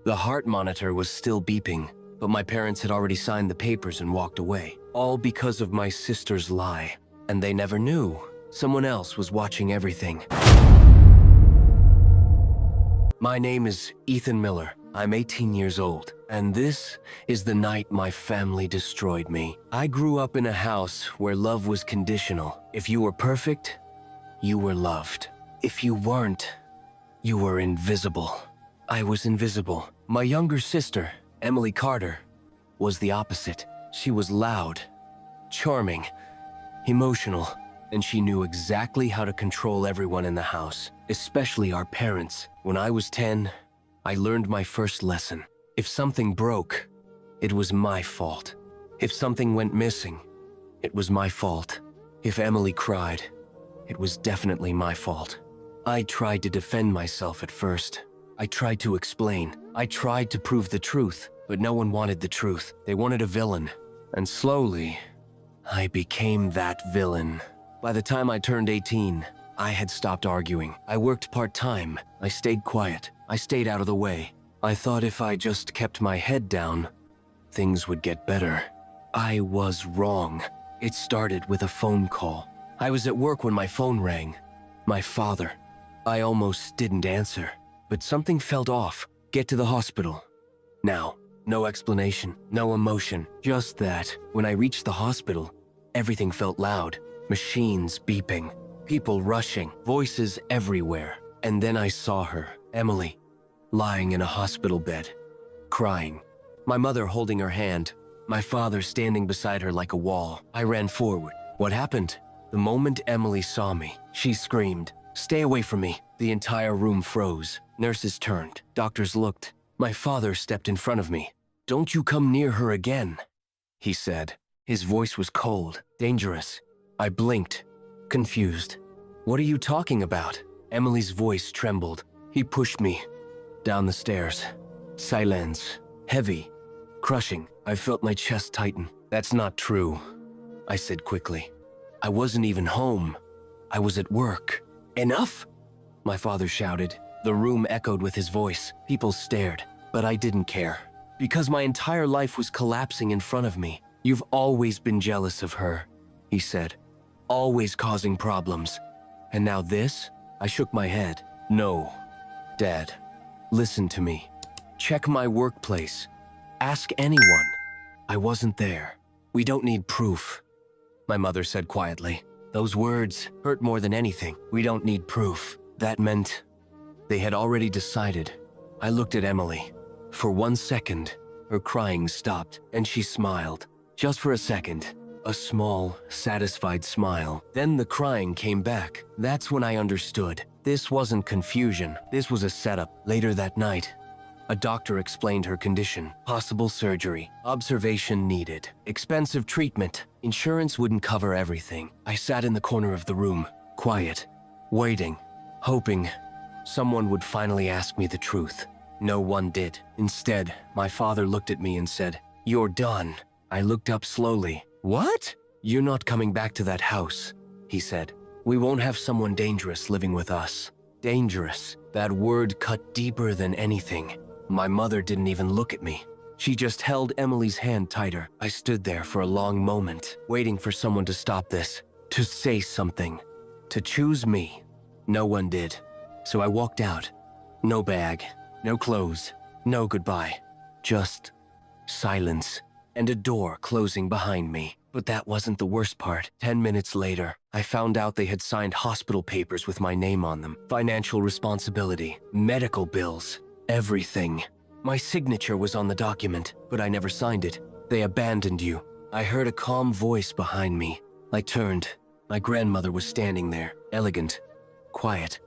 The heart monitor was still beeping, but my parents had already signed the papers and walked away. All because of my sister's lie. And they never knew. Someone else was watching everything. My name is Ethan Miller. I'm 18 years old, and this is the night my family destroyed me. I grew up in a house where love was conditional. If you were perfect, you were loved. If you weren't, you were invisible. I was invisible. My younger sister, Emily Carter, was the opposite. She was loud, charming, emotional, and she knew exactly how to control everyone in the house, especially our parents. When I was 10, I learned my first lesson. If something broke, it was my fault. If something went missing, it was my fault. If Emily cried, it was definitely my fault. I tried to defend myself at first. I tried to explain. I tried to prove the truth, but no one wanted the truth. They wanted a villain. And slowly, I became that villain. By the time I turned 18, I had stopped arguing. I worked part-time. I stayed quiet. I stayed out of the way. I thought if I just kept my head down, things would get better. I was wrong. It started with a phone call. I was at work when my phone rang. My father. I almost didn't answer, but something felt off. Get to the hospital. Now, no explanation, no emotion, just that. When I reached the hospital, everything felt loud. Machines beeping, people rushing, voices everywhere. And then I saw her, Emily, lying in a hospital bed, crying. My mother holding her hand, my father standing beside her like a wall. I ran forward. What happened? The moment Emily saw me, she screamed, "Stay away from me." The entire room froze. Nurses turned. Doctors looked. My father stepped in front of me. "Don't you come near her again," he said. His voice was cold, dangerous. I blinked, confused. "What are you talking about?" Emily's voice trembled. He pushed me down the stairs. Silence, heavy, crushing. I felt my chest tighten. "That's not true," I said quickly. "I wasn't even home. I was at work." "Enough!" my father shouted. The room echoed with his voice. People stared, but I didn't care, because my entire life was collapsing in front of me. "You've always been jealous of her," he said. "Always causing problems. And now this?" I shook my head. "No, Dad. Listen to me. Check my workplace. Ask anyone. I wasn't there. We don't need proof," my mother said quietly. Those words hurt more than anything. We don't need proof. That meant they had already decided. I looked at Emily. For 1 second, her crying stopped, and she smiled. Just for a second. A small, satisfied smile. Then the crying came back. That's when I understood. This wasn't confusion. This was a setup. Later that night, a doctor explained her condition. Possible surgery. Observation needed. Expensive treatment. Insurance wouldn't cover everything. I sat in the corner of the room, quiet, waiting, hoping someone would finally ask me the truth. No one did. Instead, my father looked at me and said, "You're done." I looked up slowly. "What?" "You're not coming back to that house," he said. "We won't have someone dangerous living with us." Dangerous. That word cut deeper than anything. My mother didn't even look at me. She just held Emily's hand tighter. I stood there for a long moment, waiting for someone to stop this, to say something, to choose me. No one did. So I walked out. No bag, no clothes, no goodbye. Just silence and a door closing behind me. But that wasn't the worst part. 10 minutes later, I found out they had signed hospital papers with my name on them. Financial responsibility, medical bills, everything. My signature was on the document, but I never signed it. "They abandoned you." I heard a calm voice behind me. I turned. My grandmother was standing there, elegant, quiet,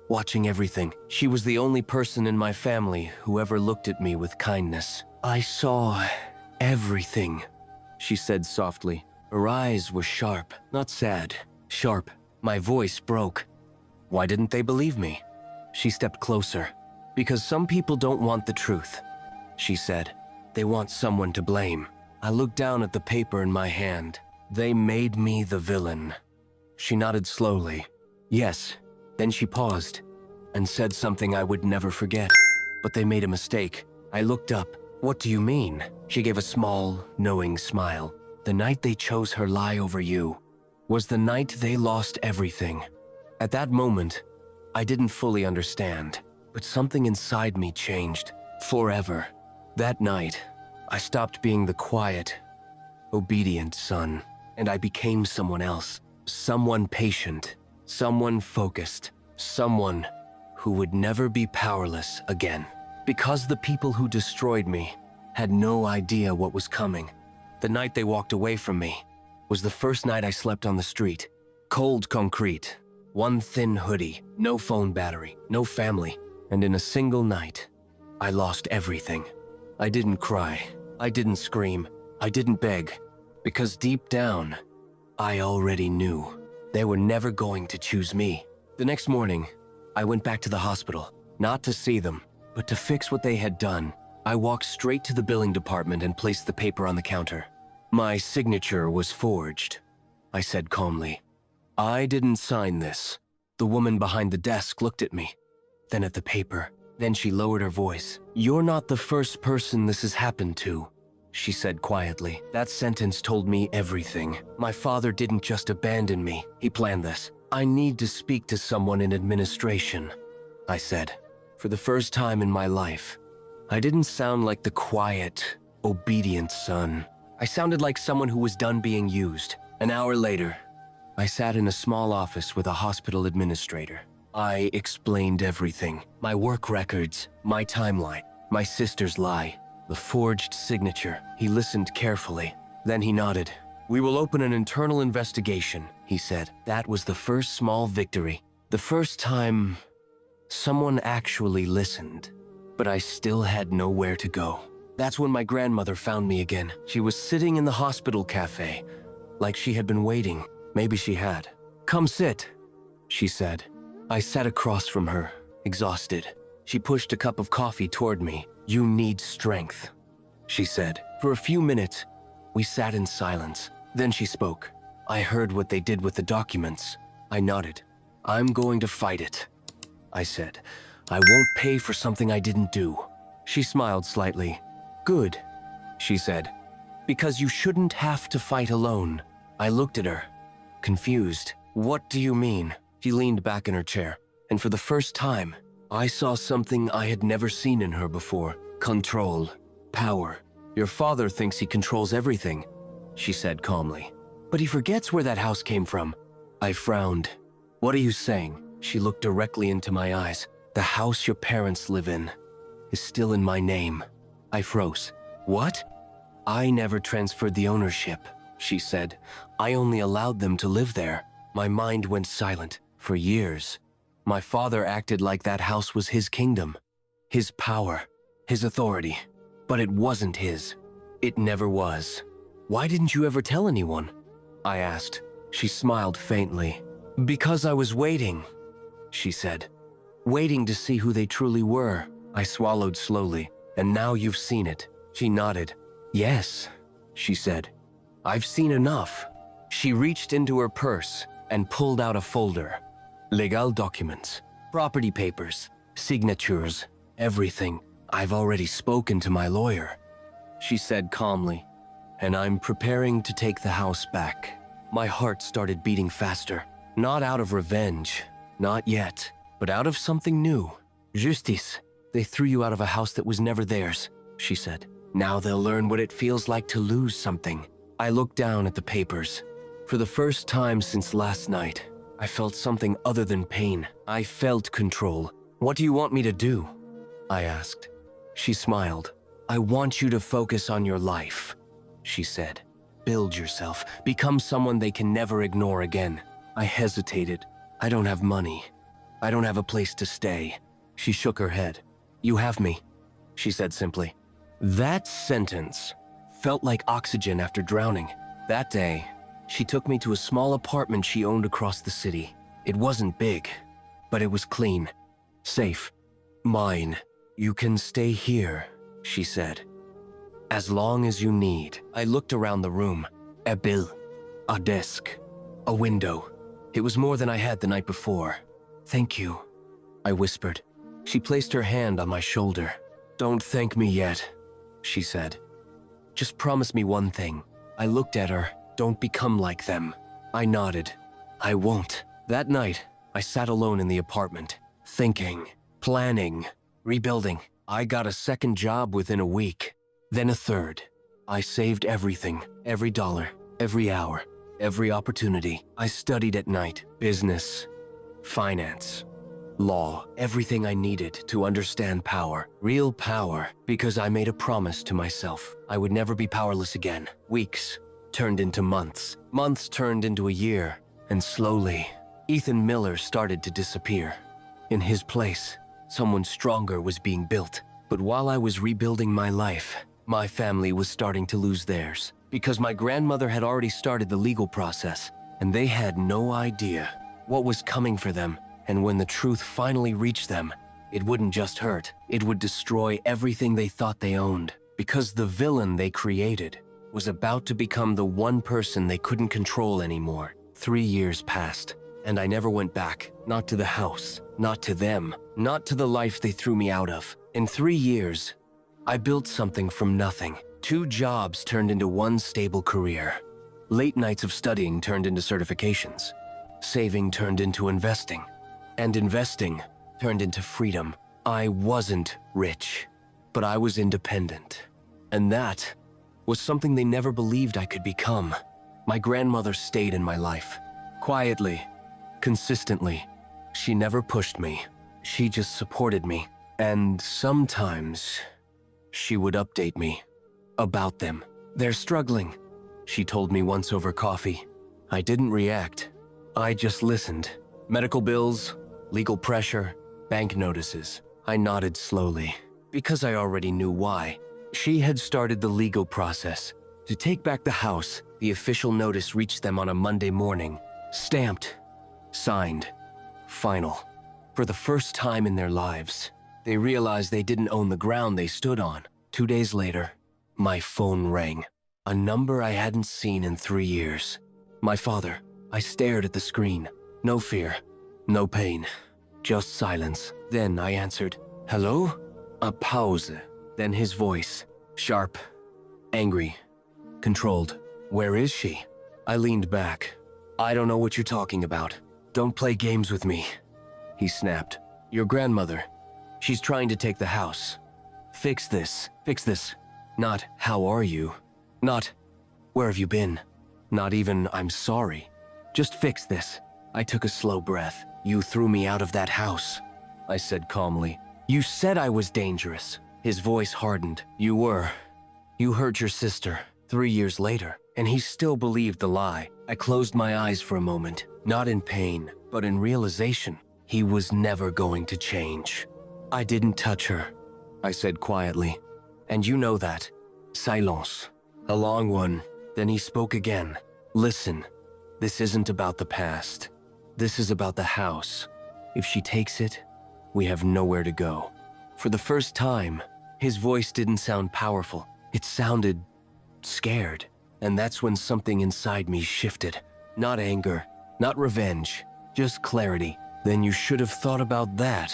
watching everything. She was the only person in my family who ever looked at me with kindness. "I saw everything," she said softly. Her eyes were sharp, not sad, sharp. My voice broke. Why didn't they believe me? She stepped closer. "Because some people don't want the truth," she said. "They want someone to blame." I looked down at the paper in my hand. "They made me the villain." She nodded slowly. "Yes." Then she paused and said something I would never forget. "But they made a mistake. I looked up. What do you mean? She gave a small, knowing smile. The night they chose her lie over you was the night they lost everything. At that moment, I didn't fully understand, but something inside me changed forever. That night, I stopped being the quiet, obedient son, and I became someone else. Someone patient, someone focused, someone who would never be powerless again. Because the people who destroyed me had no idea what was coming. The night they walked away from me was the first night I slept on the street. Cold concrete, one thin hoodie, no phone battery, no family, and in a single night, I lost everything. I didn't cry, I didn't scream, I didn't beg, because deep down, I already knew they were never going to choose me. The next morning, I went back to the hospital, not to see them, but to fix what they had done. I walked straight to the billing department and placed the paper on the counter. My signature was forged, I said calmly. I didn't sign this. The woman behind the desk looked at me, then at the paper. Then she lowered her voice. You're not the first person this has happened to, she said quietly. That sentence told me everything. My father didn't just abandon me. He planned this. I need to speak to someone in administration, I said. For the first time in my life, I didn't sound like the quiet, obedient son. I sounded like someone who was done being used. An hour later, I sat in a small office with a hospital administrator. I explained everything. My work records, my timeline, my sister's lie, the forged signature. He listened carefully. Then he nodded. We will open an internal investigation, he said. That was the first small victory. The first time someone actually listened. But I still had nowhere to go. That's when my grandmother found me again. She was sitting in the hospital cafe, like she had been waiting. Maybe she had. Come sit, she said. I sat across from her, exhausted. She pushed a cup of coffee toward me. You need strength, she said. For a few minutes, we sat in silence. Then she spoke. I heard what they did with the documents. I nodded. I'm going to fight it, I said. I won't pay for something I didn't do. She smiled slightly. Good, she said, because you shouldn't have to fight alone. I looked at her, confused. What do you mean? She leaned back in her chair, and for the first time, I saw something I had never seen in her before. Control. Power. Your father thinks he controls everything, she said calmly. But he forgets where that house came from. I frowned. What are you saying? She looked directly into my eyes. The house your parents live in is still in my name. I froze. What? I never transferred the ownership, she said. I only allowed them to live there. My mind went silent. For years, my father acted like that house was his kingdom, his power, his authority. But it wasn't his. It never was. Why didn't you ever tell anyone? I asked. She smiled faintly. Because I was waiting, she said. Waiting to see who they truly were. I swallowed slowly. And now you've seen it. She nodded. Yes, she said. I've seen enough. She reached into her purse and pulled out a folder. Legal documents, property papers, signatures, everything. I've already spoken to my lawyer, she said calmly, and I'm preparing to take the house back. My heart started beating faster, not out of revenge, not yet, but out of something new. Justice. They threw you out of a house that was never theirs, she said. Now they'll learn what it feels like to lose something. I looked down at the papers. For the first time since last night, I felt something other than pain. I felt control. What do you want me to do? I asked. She smiled. I want you to focus on your life, she said. Build yourself. Become someone they can never ignore again. I hesitated. I don't have money. I don't have a place to stay. She shook her head. You have me, she said simply. That sentence felt like oxygen after drowning. That day, she took me to a small apartment she owned across the city. It wasn't big, but it was clean, safe, mine. You can stay here, she said, as long as you need. I looked around the room. A bill, a desk, a window. It was more than I had the night before. Thank you, I whispered. She placed her hand on my shoulder. "Don't thank me yet," she said. "Just promise me one thing." I looked at her. "Don't become like them." I nodded. "I won't." That night, I sat alone in the apartment, thinking, planning, rebuilding. I got a second job within a week, then a third. I saved everything, every dollar, every hour, every opportunity. I studied at night, business, finance, law, everything I needed to understand power. Real power, because I made a promise to myself. I would never be powerless again. Weeks turned into months. Months turned into a year. And slowly, Ethan Miller started to disappear. In his place, someone stronger was being built. But while I was rebuilding my life, my family was starting to lose theirs. Because my grandmother had already started the legal process, and they had no idea what was coming for them. And when the truth finally reached them, it wouldn't just hurt, it would destroy everything they thought they owned. Because the villain they created was about to become the one person they couldn't control anymore. 3 years passed, and I never went back. Not to the house, not to them, not to the life they threw me out of. In 3 years, I built something from nothing. 2 jobs turned into one stable career. Late nights of studying turned into certifications. Saving turned into investing. And investing turned into freedom. I wasn't rich, but I was independent. And that was something they never believed I could become. My grandmother stayed in my life. Quietly, consistently. She never pushed me. She just supported me. And sometimes, she would update me about them. "They're struggling," she told me once over coffee. I didn't react. I just listened. Medical bills, legal pressure, bank notices. I nodded slowly, because I already knew why. She had started the legal process. To take back the house, the official notice reached them on a Monday morning. Stamped, signed, final. For the first time in their lives, they realized they didn't own the ground they stood on. 2 days later, my phone rang. A number I hadn't seen in 3 years. My father. I stared at the screen. No fear, no pain, just silence. Then I answered, "Hello?" A pause. Then his voice, sharp, angry, controlled. "Where is she?" I leaned back. "I don't know what you're talking about. Don't play games with me," he snapped. "Your grandmother. She's trying to take the house. Fix this. Fix this. Not, how are you? Not, where have you been? Not even, I'm sorry. Just fix this." I took a slow breath. "You threw me out of that house," I said calmly. "You said I was dangerous." His voice hardened. "You were. You hurt your sister 3 years later." And he still believed the lie. I closed my eyes for a moment, not in pain, but in realization. He was never going to change. "I didn't touch her," I said quietly. "And you know that." Silence. A long one. Then he spoke again. "Listen, this isn't about the past. This is about the house. If she takes it, we have nowhere to go." For the first time, his voice didn't sound powerful. It sounded scared. And that's when something inside me shifted. Not anger, not revenge, just clarity. "Then you should have thought about that,"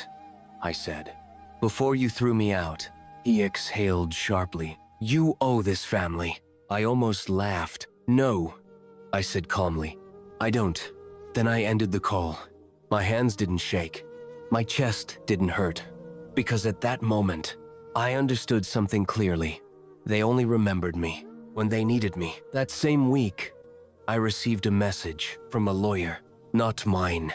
I said. "Before you threw me out." He exhaled sharply. "You owe this family." I almost laughed. "No," I said calmly. "I don't." Then I ended the call. My hands didn't shake. My chest didn't hurt. Because at that moment, I understood something clearly. They only remembered me when they needed me. That same week, I received a message from a lawyer. Not mine.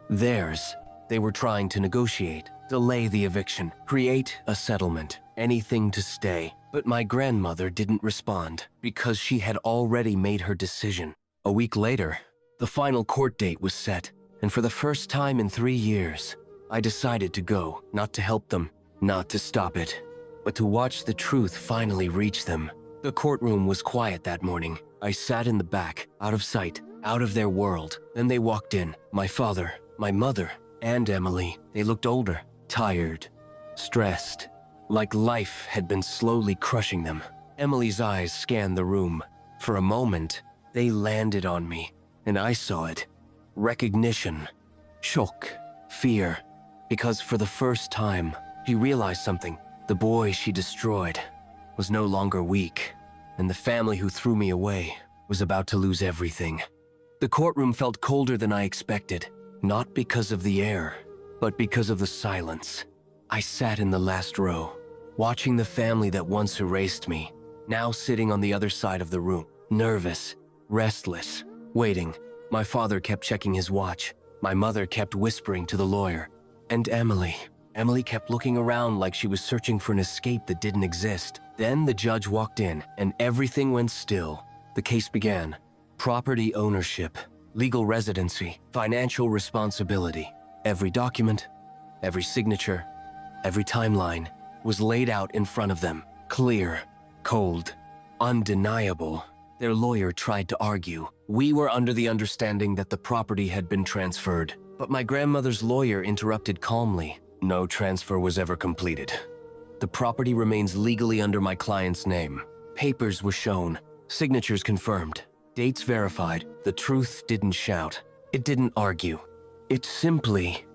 Theirs. They were trying to negotiate, delay the eviction, create a settlement, anything to stay. But my grandmother didn't respond because she had already made her decision. A week later, the final court date was set, and for the first time in 3 years, I decided to go, not to help them, not to stop it, but to watch the truth finally reach them. The courtroom was quiet that morning. I sat in the back, out of sight, out of their world. Then they walked in. My father, my mother, and Emily. They looked older, tired, stressed, like life had been slowly crushing them. Emily's eyes scanned the room. For a moment, they landed on me, and I saw it. Recognition, shock, fear, because for the first time, she realized something. The boy she destroyed was no longer weak, and the family who threw me away was about to lose everything. The courtroom felt colder than I expected, not because of the air, but because of the silence. I sat in the last row, watching the family that once erased me, now sitting on the other side of the room, nervous, restless, waiting. My father kept checking his watch. My mother kept whispering to the lawyer. And Emily kept looking around like she was searching for an escape that didn't exist. Then the judge walked in, and everything went still. The case began. Property ownership, legal residency, financial responsibility. Every document, every signature, every timeline was laid out in front of them. Clear, cold, undeniable. Their lawyer tried to argue. We were under the understanding that the property had been transferred. But my grandmother's lawyer interrupted calmly. No transfer was ever completed. The property remains legally under my client's name. Papers were shown, signatures confirmed, dates verified. The truth didn't shout. It didn't argue. It simply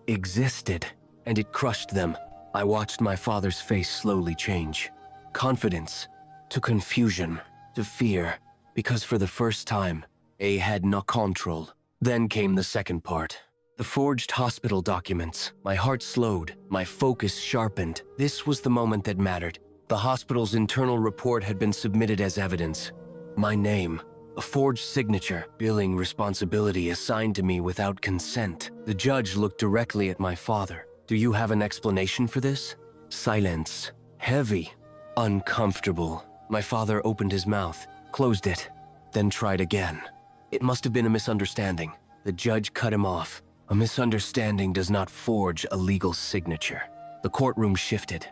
existed, and it crushed them. I watched my father's face slowly change. Confidence to confusion to fear, because for the first time, I had no control. Then came the second part. The forged hospital documents. My heart slowed, my focus sharpened. This was the moment that mattered. The hospital's internal report had been submitted as evidence. My name, a forged signature, billing responsibility assigned to me without consent. The judge looked directly at my father. Do you have an explanation for this? Silence. Heavy. Uncomfortable. My father opened his mouth, closed it, then tried again. It must have been a misunderstanding. The judge cut him off. A misunderstanding does not forge a legal signature. The courtroom shifted.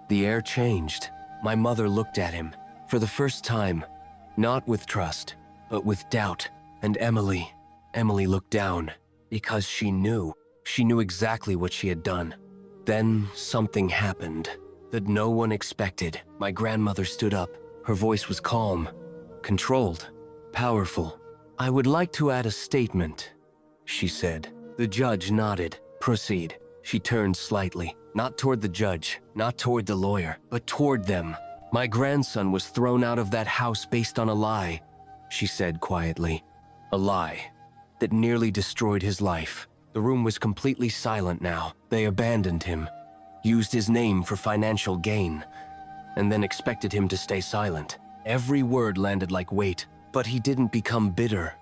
The air changed. My mother looked at him. For the first time, not with trust, but with doubt. And Emily looked down, because she knew. She knew exactly what she had done. Then something happened that no one expected. My grandmother stood up. Her voice was calm, controlled, powerful. I would like to add a statement, she said. The judge nodded. Proceed. She turned slightly, not toward the judge, not toward the lawyer, but toward them. My grandson was thrown out of that house based on a lie, she said quietly. A lie that nearly destroyed his life. The room was completely silent now. They abandoned him, used his name for financial gain, and then expected him to stay silent. Every word landed like weight. But he didn't become bitter,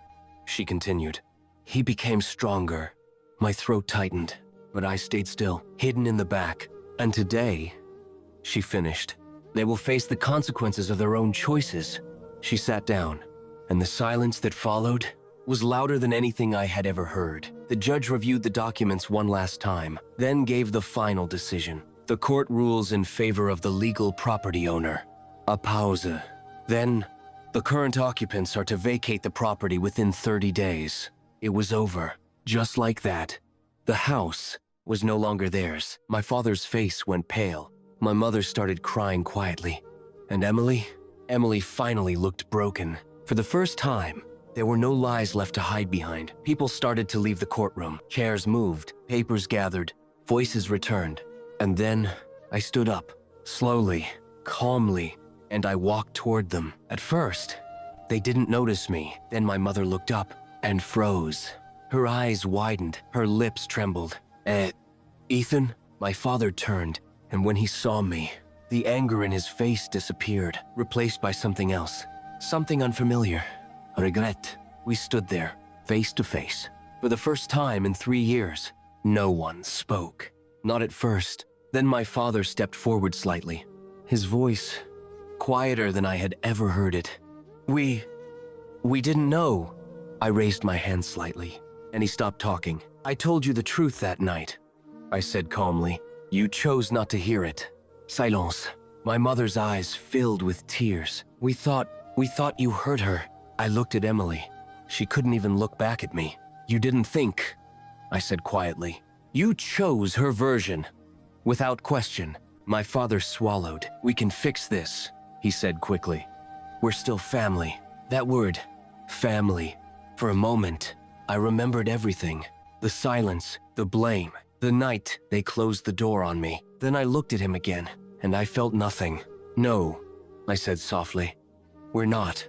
she continued. He became stronger. My throat tightened, but I stayed still, hidden in the back. And today, she finished, they will face the consequences of their own choices. She sat down, and the silence that followed was louder than anything I had ever heard. The judge reviewed the documents one last time, then gave the final decision. The court rules in favor of the legal property owner. A pause. Then, the current occupants are to vacate the property within 30 days. It was over. Just like that. The house was no longer theirs. My father's face went pale. My mother started crying quietly. And Emily finally looked broken. For the first time, there were no lies left to hide behind. People started to leave the courtroom. Chairs moved, papers gathered, voices returned. And then I stood up, slowly, calmly, and I walked toward them. At first, they didn't notice me. Then my mother looked up and froze. Her eyes widened, her lips trembled. Ethan? My father turned, and when he saw me, the anger in his face disappeared, replaced by something else. Something unfamiliar. Regret. We stood there, face to face. For the first time in 3 years, no one spoke. Not at first. Then my father stepped forward slightly. His voice, quieter than I had ever heard it. We didn't know. I raised my hand slightly, and he stopped talking. I told you the truth that night, I said calmly. You chose not to hear it. Silence. My mother's eyes filled with tears. We thought you hurt her. I looked at Emily. She couldn't even look back at me. You didn't think, I said quietly. You chose her version. Without question, my father swallowed. We can fix this, he said quickly. We're still family. That word, family. For a moment, I remembered everything. The silence, the blame, the night they closed the door on me. Then I looked at him again, and I felt nothing. "No," I said softly. "We're not."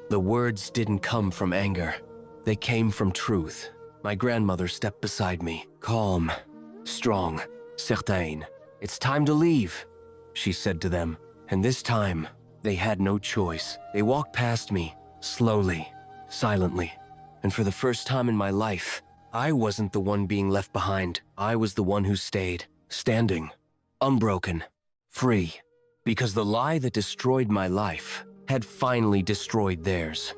The words didn't come from anger. They came from truth. My grandmother stepped beside me, calm, strong, certain. "It's time to leave," she said to them. And this time, they had no choice. They walked past me, slowly, silently. And for the first time in my life, I wasn't the one being left behind. I was the one who stayed, standing, unbroken, free. Because the lie that destroyed my life had finally destroyed theirs.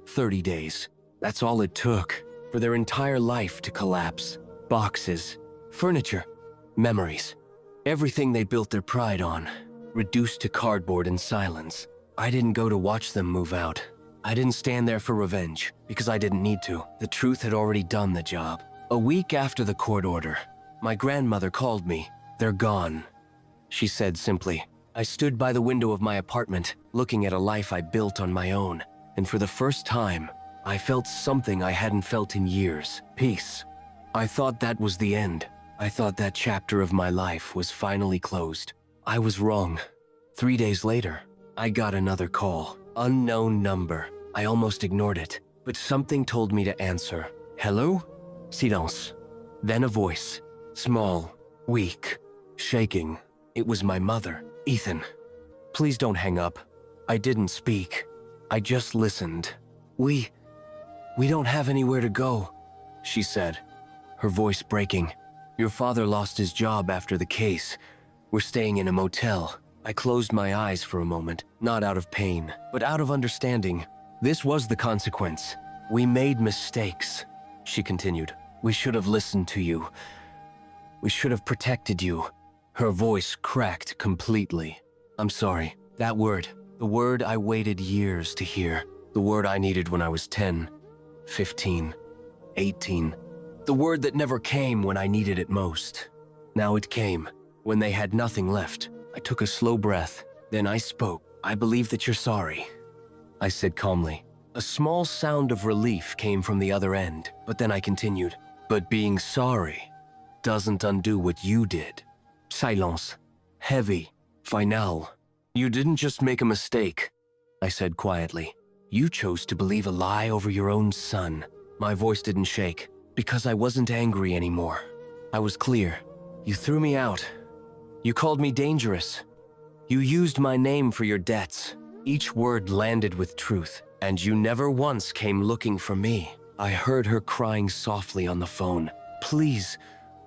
30 days. That's all it took for their entire life to collapse. Boxes, furniture, memories. Everything they built their pride on, reduced to cardboard and silence. I didn't go to watch them move out. I didn't stand there for revenge, because I didn't need to. The truth had already done the job. A week after the court order, my grandmother called me. "They're gone," she said simply. I stood by the window of my apartment, looking at a life I built on my own. And for the first time, I felt something I hadn't felt in years. Peace. I thought that was the end. I thought that chapter of my life was finally closed. I was wrong. 3 days later, I got another call. Unknown number. I almost ignored it, but something told me to answer. "Hello?" Silence. Then a voice. Small, weak, shaking. It was my mother. "Ethan, please don't hang up." I didn't speak. I just listened. We don't have anywhere to go," she said, her voice breaking. "Your father lost his job after the case. We're staying in a motel." I closed my eyes for a moment, not out of pain, but out of understanding. This was the consequence. "We made mistakes," she continued. "We should have listened to you. We should have protected you." Her voice cracked completely. "I'm sorry. That word, the word I waited years to hear, the word I needed when I was 10, 15, 18, the word that never came when I needed it most. Now it came, when they had nothing left." I took a slow breath. Then I spoke. "I believe that you're sorry," I said calmly. A small sound of relief came from the other end, but then I continued. "But being sorry doesn't undo what you did." Silence. Heavy. Final. "You didn't just make a mistake," I said quietly. "You chose to believe a lie over your own son." My voice didn't shake, because I wasn't angry anymore. I was clear. "You threw me out. You called me dangerous. You used my name for your debts." Each word landed with truth, "and you never once came looking for me." I heard her crying softly on the phone. "Please,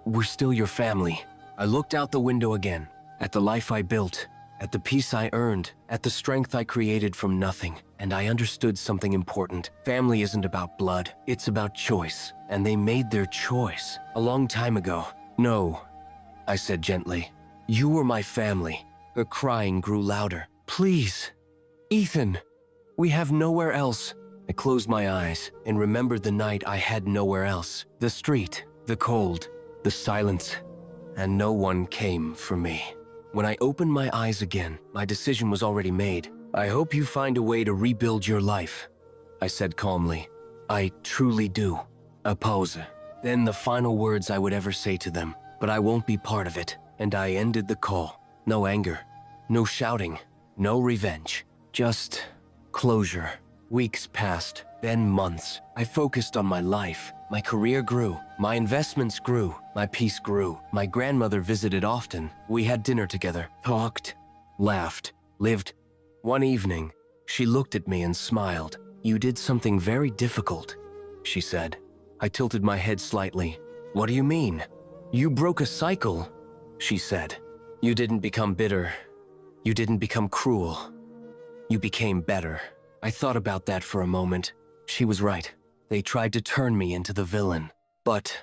we're still your family." I looked out the window again, at the life I built, at the peace I earned, at the strength I created from nothing, and I understood something important. Family isn't about blood, it's about choice, and they made their choice a long time ago. "No," I said gently. "You were my family." Her crying grew louder. "Please, Ethan, we have nowhere else." I closed my eyes and remembered the night I had nowhere else. The street, the cold, the silence, and no one came for me. When I opened my eyes again, my decision was already made. "I hope you find a way to rebuild your life," I said calmly. "I truly do." A pause. Then the final words I would ever say to them. "But I won't be part of it." And I ended the call. No anger, no shouting, no revenge. Just closure. Weeks passed, then months. I focused on my life. My career grew. My investments grew. My peace grew. My grandmother visited often. We had dinner together, talked, laughed, lived. One evening, she looked at me and smiled. "You did something very difficult," she said. I tilted my head slightly. "What do you mean?" "You broke a cycle," she said. "You didn't become bitter. You didn't become cruel. You became better." I thought about that for a moment. She was right. They tried to turn me into the villain. But